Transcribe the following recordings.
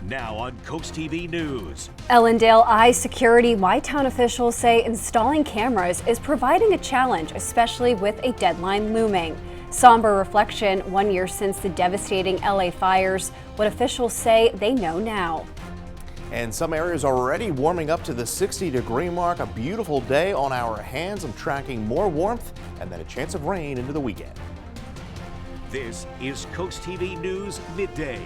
Now on CoastTV News. Ellendale eyes security. Why town officials say installing cameras is providing a challenge, especially with a deadline looming. Somber reflection 1 year since the devastating LA fires. What officials say they know now. And some areas are already warming up to the 60-degree mark. A beautiful day on our hands. I'm tracking more warmth and then a chance of rain into the weekend. This is CoastTV News Midday.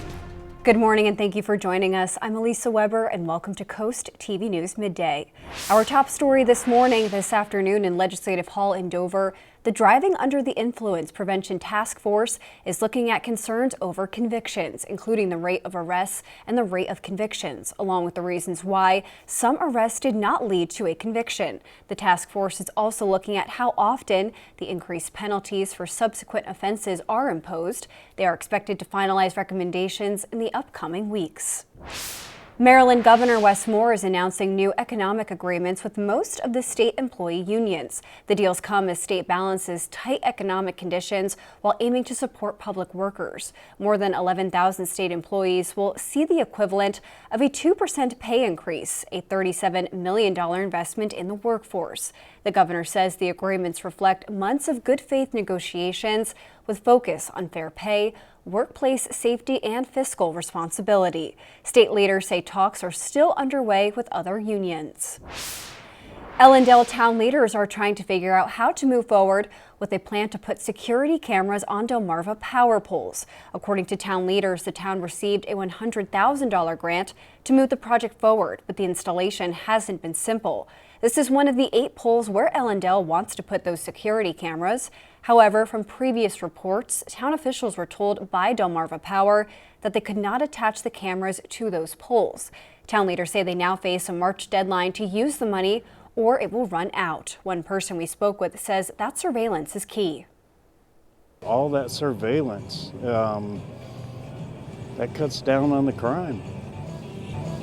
Good morning and thank you for joining us. I'm Elisa Weber and welcome to Coast TV News Midday. Our top story this morning, this afternoon in Legislative Hall in Dover, the Driving Under the Influence Prevention Task Force is looking at concerns over convictions, including the rate of arrests and the rate of convictions, along with the reasons why some arrests did not lead to a conviction. The task force is also looking at how often the increased penalties for subsequent offenses are imposed. They are expected to finalize recommendations in the upcoming weeks. Maryland Governor Wes Moore is announcing new economic agreements with most of the state employee unions. The deals come as state balances tight economic conditions while aiming to support public workers. More than 11,000 state employees will see the equivalent of a 2% pay increase, a $37 million investment in the workforce. The governor says the agreements reflect months of good faith negotiations with focus on fair pay, workplace safety, and fiscal responsibility. State leaders say talks are still underway with other unions. Ellendale town leaders are trying to figure out how to move forward with a plan to put security cameras on Delmarva power poles. According to town leaders, the town received a $100,000 grant to move the project forward, but the installation hasn't been simple. This is one of the 8 poles where Ellendale wants to put those security cameras. However, from previous reports, town officials were told by Delmarva Power that they could not attach the cameras to those poles. Town leaders say they now face a March deadline to use the money or it will run out. One person we spoke with says that surveillance is key. All that surveillance, that cuts down on the crime.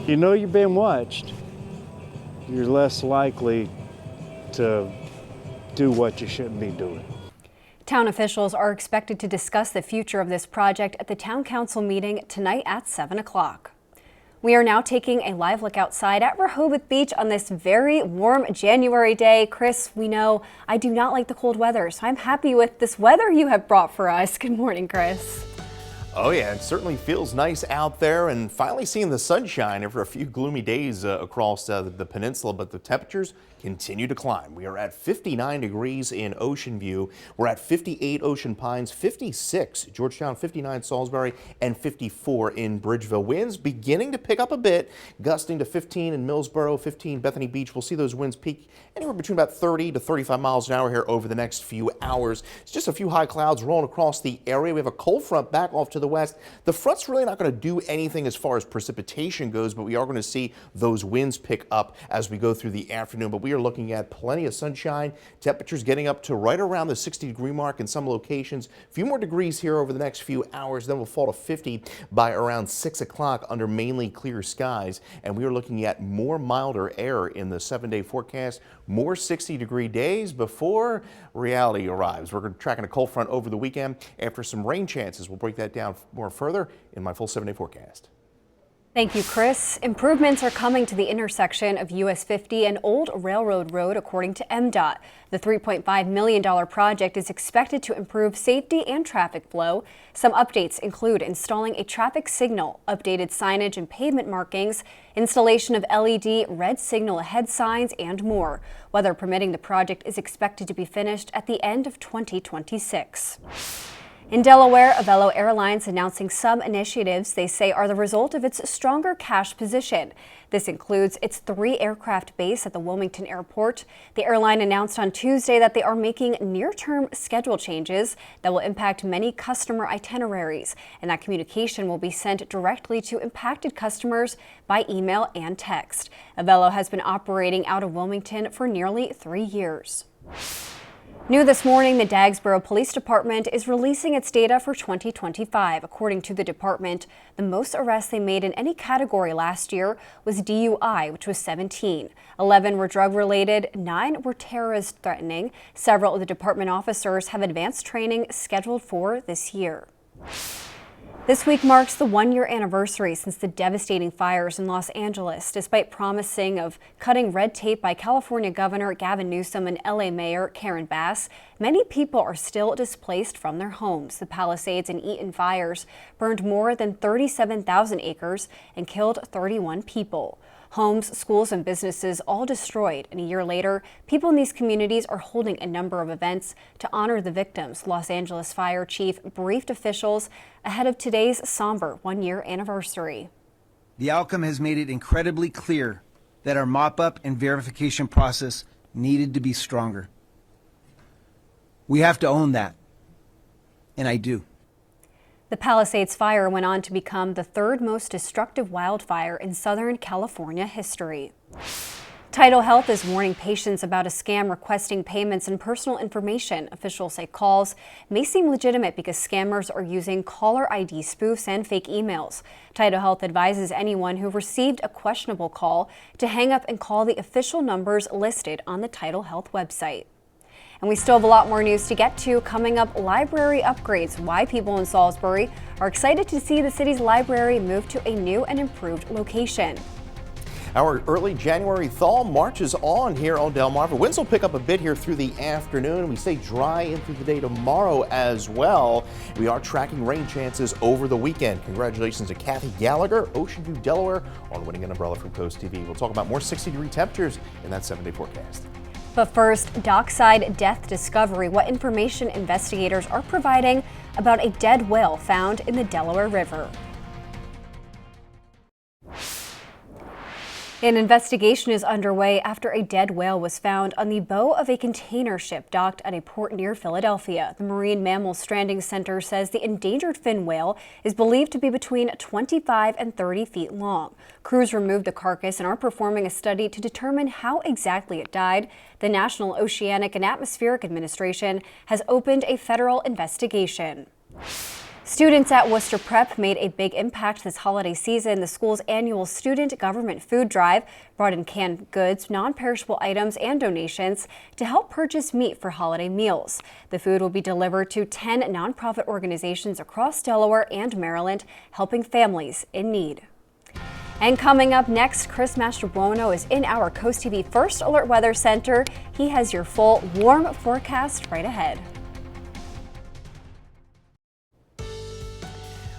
You know you're being watched, you're less likely to do what you shouldn't be doing. Town officials are expected to discuss the future of this project at the town council meeting tonight at 7 o'clock. We are now taking a live look outside at Rehoboth Beach on this very warm January day. Chris, we know I do not like the cold weather, so I'm happy with this weather you have brought for us. Good morning, Chris. Oh yeah, it certainly feels nice out there and finally seeing the sunshine after a few gloomy days across the peninsula, but the temperatures continue to climb. We are at 59 degrees in Ocean View. We're at 58 Ocean Pines, 56 Georgetown, 59 Salisbury, and 54 in Bridgeville. Winds beginning to pick up a bit, gusting to 15 in Millsboro, 15 Bethany Beach. We'll see those winds peak anywhere between about 30 to 35 miles an hour here over the next few hours. It's just a few high clouds rolling across the area. We have a cold front back off to the west. The front's really not going to do anything as far as precipitation goes, but we are going to see those winds pick up as we go through the afternoon. But we are looking at plenty of sunshine, temperatures getting up to right around the 60-degree mark in some locations. A few more degrees here over the next few hours, then we'll fall to 50 by around 6 o'clock under mainly clear skies. And we are looking at more milder air in the 7-day forecast, more 60-degree days before reality arrives. We're tracking a cold front over the weekend after some rain chances. We'll break that down more further in my full 7-day forecast. Thank you, Chris. Improvements are coming to the intersection of US 50 and Old Railroad Road, according to MDOT. The $3.5 million project is expected to improve safety and traffic flow. Some updates include installing a traffic signal, updated signage and pavement markings, installation of LED red signal ahead signs, and more. Weather permitting, the project is expected to be finished at the end of 2026. In Delaware, Avelo Airlines announcing some initiatives they say are the result of its stronger cash position. This includes its 3-aircraft base at the Wilmington Airport. The airline announced on Tuesday that they are making near-term schedule changes that will impact many customer itineraries, and that communication will be sent directly to impacted customers by email and text. Avelo has been operating out of Wilmington for nearly 3 years. New this morning, the Dagsboro Police Department is releasing its data for 2025. According to the department, the most arrests they made in any category last year was DUI, which was 17. 11 were drug-related, 9 were terrorist-threatening. Several of the department officers have advanced training scheduled for this year. This week marks the one-year anniversary since the devastating fires in Los Angeles. Despite promising of cutting red tape by California Governor Gavin Newsom and LA Mayor Karen Bass, many people are still displaced from their homes. The Palisades and Eaton fires burned more than 37,000 acres and killed 31 people. Homes, schools, and businesses all destroyed. And a year later, people in these communities are holding a number of events to honor the victims. Los Angeles Fire Chief briefed officials ahead of today's somber one-year anniversary. The outcome has made it incredibly clear that our mop-up and verification process needed to be stronger. We have to own that, and I do. The Palisades fire went on to become the third most destructive wildfire in Southern California history. Tidal Health is warning patients about a scam requesting payments and personal information. Officials say calls may seem legitimate because scammers are using caller ID spoofs and fake emails. Tidal Health advises anyone who received a questionable call to hang up and call the official numbers listed on the Tidal Health website. And we still have a lot more news to get to. Coming up, library upgrades. Why people in Salisbury are excited to see the city's library move to a new and improved location. Our early January thaw marches on here on Delmarva. Winds will pick up a bit here through the afternoon. We stay dry in through the day tomorrow as well. We are tracking rain chances over the weekend. Congratulations to Kathy Gallagher, Ocean View, Delaware, on winning an umbrella from Coast TV. We'll talk about more 60-degree temperatures in that 7-day forecast. But first, dockside death discovery. What information investigators are providing about a dead whale found in the Delaware River. An investigation is underway after a dead whale was found on the bow of a container ship docked at a port near Philadelphia. The Marine Mammal Stranding Center says the endangered fin whale is believed to be between 25 and 30 feet long. Crews removed the carcass and are performing a study to determine how exactly it died. The National Oceanic and Atmospheric Administration has opened a federal investigation. Students at Worcester Prep made a big impact this holiday season. The school's annual student government food drive brought in canned goods, non-perishable items, and donations to help purchase meat for holiday meals. The food will be delivered to 10 nonprofit organizations across Delaware and Maryland, helping families in need. And coming up next, Chris Mastrobuono is in our Coast TV First Alert Weather Center. He has your full warm forecast right ahead.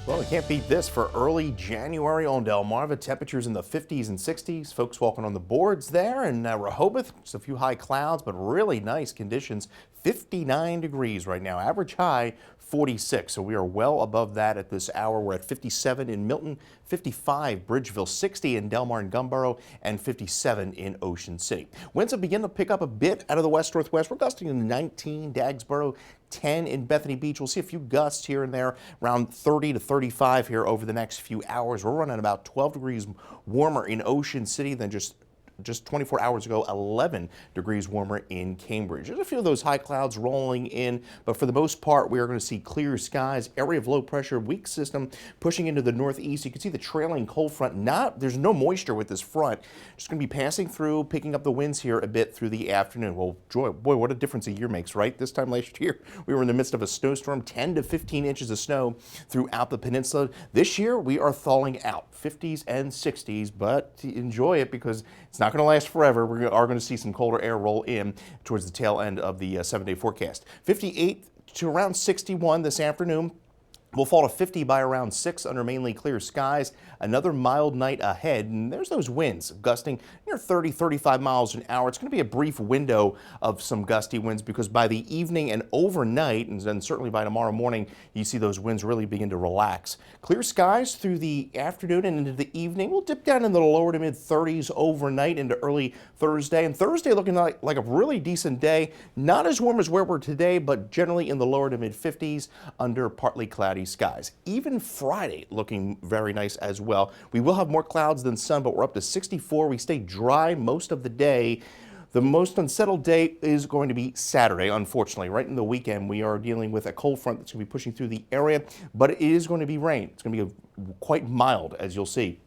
Well, we can't beat this for early January on Delmarva. Temperatures in the 50s and 60s. Folks walking on the boards there. And Rehoboth, just a few high clouds, but really nice conditions. 59 degrees right now. Average high 46. So we are well above that at this hour. We're at 57 in Milton, 55 Bridgeville, 60 in Delmar and Gumboro, and 57 in Ocean City. Winds will begin to pick up a bit out of the west-northwest. We're gusting in 19 Dagsboro, 10 in Bethany Beach. We'll see a few gusts here and there, around 30 to 35 here over the next few hours. We're running about 12 degrees warmer in Ocean City than just 24 hours ago, 11 degrees warmer in Cambridge. There's a few of those high clouds rolling in, but for the most part, we are going to see clear skies. Area of low pressure, weak system pushing into the northeast. You can see the trailing cold front. There's no moisture with this front. Just going to be passing through, picking up the winds here a bit through the afternoon. Well, boy, what a difference a year makes, right? This time last year, we were in the midst of a snowstorm, 10 to 15 inches of snow throughout the peninsula. This year, we are thawing out, 50s and 60s, but enjoy it because it's not going to last forever. We are going to see some colder air roll in towards the tail end of the 7-day forecast. 58 to around 61 this afternoon. We'll fall to 50 by around 6 under mainly clear skies. Another mild night ahead, and there's those winds gusting near 30, 35 miles an hour. It's going to be a brief window of some gusty winds because by the evening and overnight, and then certainly by tomorrow morning, you see those winds really begin to relax. Clear skies through the afternoon and into the evening. We'll dip down into the lower to mid 30s overnight into early Thursday. And Thursday looking like a really decent day. Not as warm as where we're today, but generally in the lower to mid 50s under partly cloudy skies. Even Friday looking very nice as well. We will have more clouds than sun, but we're up to 64. We stay dry most of the day. The most unsettled day is going to be Saturday, unfortunately. Right in the weekend, we are dealing with a cold front that's going to be pushing through the area, but it is going to be rain. It's going to be quite mild, as you'll see.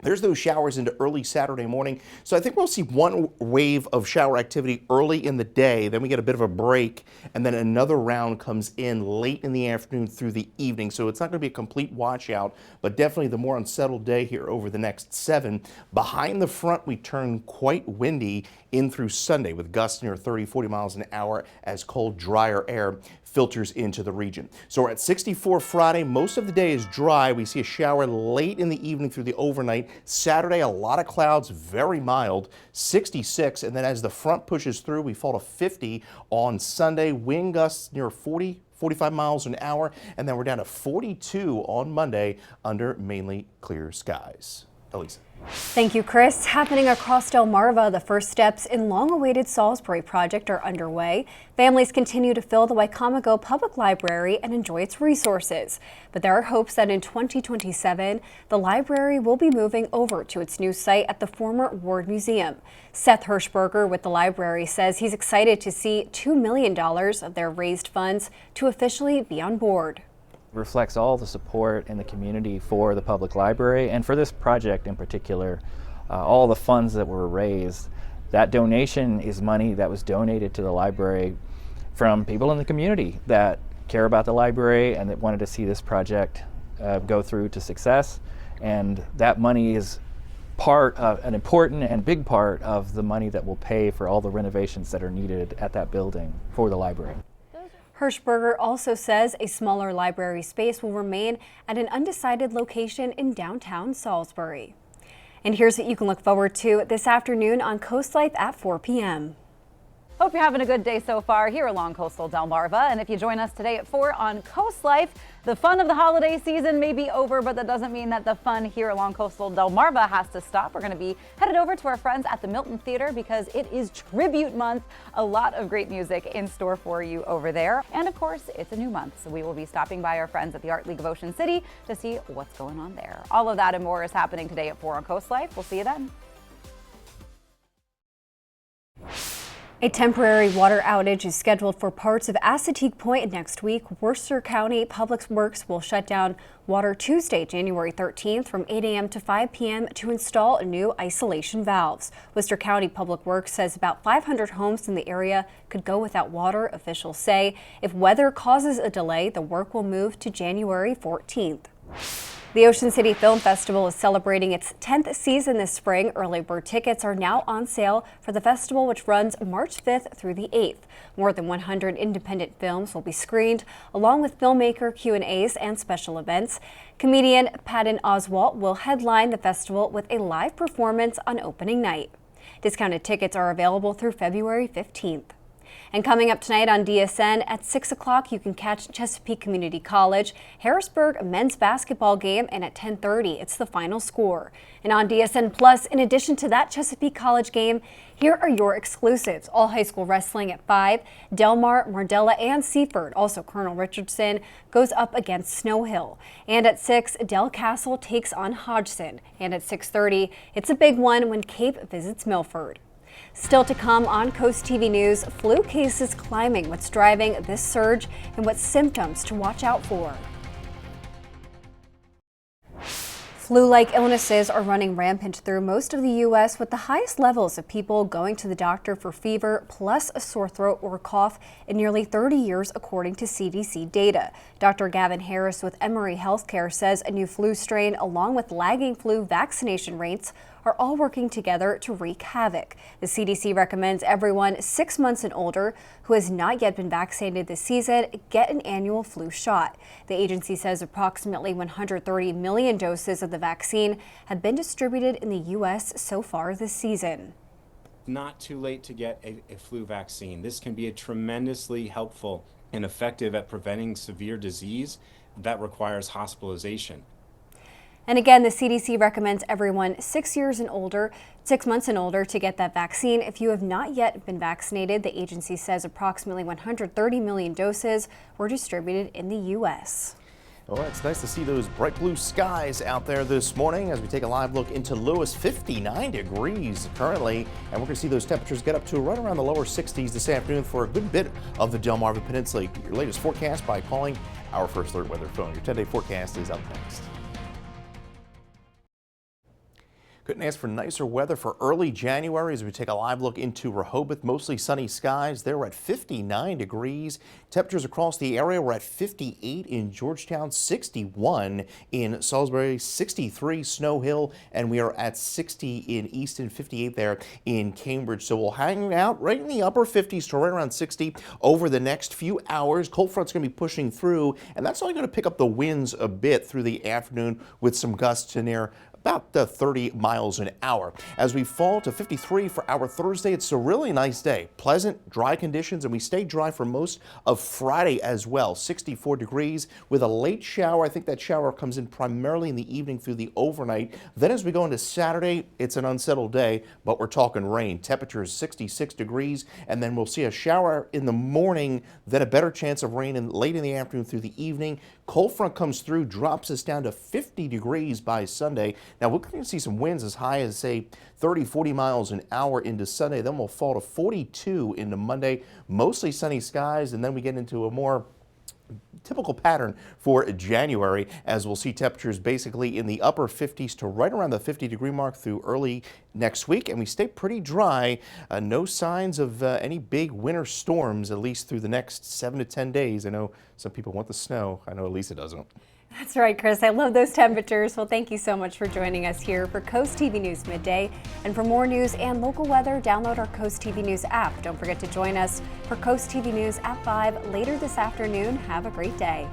There's those showers into early Saturday morning. So I think we'll see one wave of shower activity early in the day. Then we get a bit of a break, and then another round comes in late in the afternoon through the evening. So it's not going to be a complete washout, but definitely the more unsettled day here over the next 7. Behind the front, we turn quite windy in through Sunday with gusts near 30-40 miles an hour as cold, drier air filters into the region. So we're at 64 Friday. Most of the day is dry. We see a shower late in the evening through the overnight. Saturday, a lot of clouds, very mild, 66. And then as the front pushes through, we fall to 50 on Sunday. Wind gusts near 45 miles an hour. And then we're down to 42 on Monday under mainly clear skies. Elisa. Thank you, Chris. Happening across Delmarva, the first steps in long-awaited Salisbury project are underway. Families continue to fill the Wicomico Public Library and enjoy its resources. But there are hopes that in 2027, the library will be moving over to its new site at the former Ward Museum. Seth Hirschberger with the library says he's excited to see $2 million of their raised funds to officially be on board. Reflects all the support in the community for the public library and for this project in particular. All the funds that were raised, that donation is money that was donated to the library from people in the community that care about the library and that wanted to see this project go through to success. And that money is part of an important and big part of the money that will pay for all the renovations that are needed at that building for the library. Hirschberger also says a smaller library space will remain at an undecided location in downtown Salisbury. And here's what you can look forward to this afternoon on Coast Life at 4 p.m. Hope you're having a good day so far here along coastal Delmarva. And if you join us today at 4 on Coast Life, the fun of the holiday season may be over, but that doesn't mean that the fun here along coastal Delmarva has to stop. We're going to be headed over to our friends at the Milton Theater because it is tribute month. A lot of great music in store for you over there. And of course, it's a new month, so we will be stopping by our friends at the Art League of Ocean City to see what's going on there. All of that and more is happening today at 4 on Coast Life. We'll see you then. A temporary water outage is scheduled for parts of Assateague Point next week. Worcester County Public Works will shut down water Tuesday, January 13th from 8 a.m. to 5 p.m. to install new isolation valves. Worcester County Public Works says about 500 homes in the area could go without water. Officials say if weather causes a delay, the work will move to January 14th. The Ocean City Film Festival is celebrating its 10th season this spring. Early bird tickets are now on sale for the festival, which runs March 5th through the 8th. More than 100 independent films will be screened, along with filmmaker Q&As and special events. Comedian Patton Oswalt will headline the festival with a live performance on opening night. Discounted tickets are available through February 15th. And coming up tonight on DSN at 6 o'clock, you can catch Chesapeake Community College Harrisburg men's basketball game, and at 10:30, it's the final score. And on DSN Plus, in addition to that Chesapeake College game, here are your exclusives. All high school wrestling at 5, Delmar, Mardella, and Seaford. Also, Colonel Richardson goes up against Snow Hill. And at 6, Del Castle takes on Hodgson. And at 6:30, it's a big one when Cape visits Milford. Still to come on Coast TV News, flu cases climbing. What's driving this surge and what symptoms to watch out for. Flu-like illnesses are running rampant through most of the U.S., with the highest levels of people going to the doctor for fever plus a sore throat or cough in nearly 30 years, according to CDC data. Dr. Gavin Harris with Emory Healthcare says a new flu strain, along with lagging flu vaccination rates, are all working together to wreak havoc. The CDC recommends everyone 6 months and older who has not yet been vaccinated this season get an annual flu shot. The agency says approximately 130 million doses of the vaccine have been distributed in the U.S. so far this season. Not too late to get a flu vaccine. This can be tremendously helpful and effective at preventing severe disease that requires hospitalization. And again, the CDC recommends everyone 6 months and older to get that vaccine. If you have not yet been vaccinated, the agency says approximately 130 million doses were distributed in the U.S. Well, it's nice to see those bright blue skies out there this morning as we take a live look into Lewis. 59 degrees currently, and we're going to see those temperatures get up to right around the lower 60s this afternoon for a good bit of the Delmarva Peninsula. Get your latest forecast by calling our First Alert Weather phone. Your 10-day forecast is up next. Couldn't ask for nicer weather for early January as we take a live look into Rehoboth. Mostly sunny skies. There we're at 59 degrees. Temperatures across the area were at 58 in Georgetown, 61 in Salisbury, 63 Snow Hill, and we are at 60 in Easton, 58 there in Cambridge. So we'll hang out right in the upper 50s to right around 60 over the next few hours. Cold front's going to be pushing through, and that's only going to pick up the winds a bit through the afternoon with some gusts to near about 30 miles an hour. As we fall to 53 for our Thursday, it's a really nice day. Pleasant, dry conditions, and we stay dry for most of Friday as well. 64 degrees with a late shower. I think that shower comes in primarily in the evening through the overnight. Then as we go into Saturday, it's an unsettled day, but we're talking rain. Temperature is 66 degrees, and then we'll see a shower in the morning, then a better chance of rain late in the afternoon through the evening. Cold front comes through, drops us down to 50 degrees by Sunday. Now, we're going to see some winds as high as, say, 30, 40 miles an hour into Sunday. Then we'll fall to 42 into Monday. Mostly sunny skies, and then we get into a more typical pattern for January, as we'll see temperatures basically in the upper 50s to right around the 50-degree mark through early next week, and we stay pretty dry. No signs of any big winter storms, at least through the next 7 to 10 days. I know some people want the snow. I know Lisa doesn't. That's right, Chris. I love those temperatures. Well, thank you so much for joining us here for Coast TV News Midday. And for more news and local weather, download our Coast TV News app. Don't forget to join us for Coast TV News at 5 later this afternoon. Have a great day.